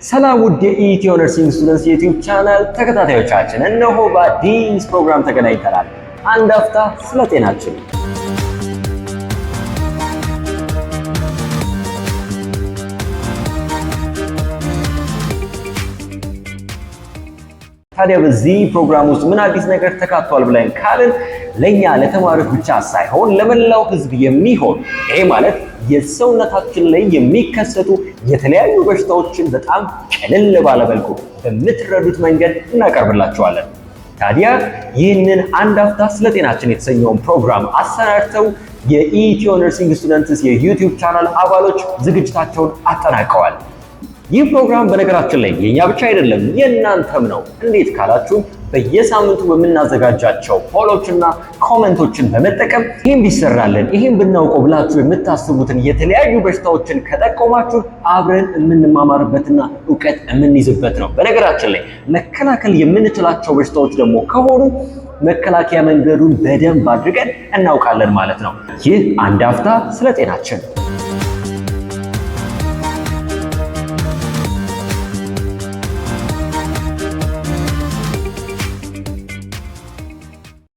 ሰላም ውድ የኢትዮ ነርሲንግ ስቱደንትስ የዩቲዩብ ቻናል ተከታታዮቻችን፣ እነሆ በአዲስ ፕሮግራም ተገናኝተናል። አንድ አፍታ ስለ ጤናችን። ታዲያ በዚህ ፕሮግራም ውስጥ ምን አዲስ ነገር ተካቷል ብለን ካልን ለኛ ለተማሪዎች ብቻ ሳይሆን ለመላው ሕዝብ የሚሆን ይሄ ማለት የሰውነታችን ላይ የሚከሰቱ የተለያዩ በሽታዎችን በጣም ቀለል ባለ መልኩ በምትረዱት መንገድ እናቀርብላችኋለን። ታዲያ ይህንን አንድ አፍታ ስለ ጤናችን የተሰኘውን ፕሮግራም አሰናድተው የኢትዮ ነርሲንግ ስቱደንትስ የዩቲዩብ ቻናል አባሎች ዝግጅታቸውን አጠናቀዋል። ይህ ፕሮግራም በነገራችን ላይ የኛ ብቻ አይደለም የእናንተም ነው። እንዴት ካላችሁ በየሳምንቱ በምናዘጋጃቸው ፖሎችና ኮሜንቶችን በመጠቀም ይህን ቢሰራልን ይህን ብናውቀው ብላችሁ የምታስቡትን የተለያዩ በሽታዎችን ከጠቆማችሁ አብረን የምንማማርበትና እውቀት የምንይዝበት ነው። በነገራችን ላይ መከላከል የምንችላቸው በሽታዎች ደግሞ ከሆኑ መከላከያ መንገዱን በደንብ አድርገን እናውቃለን ማለት ነው። ይህ አንድ አፍታ ስለ ጤናችን።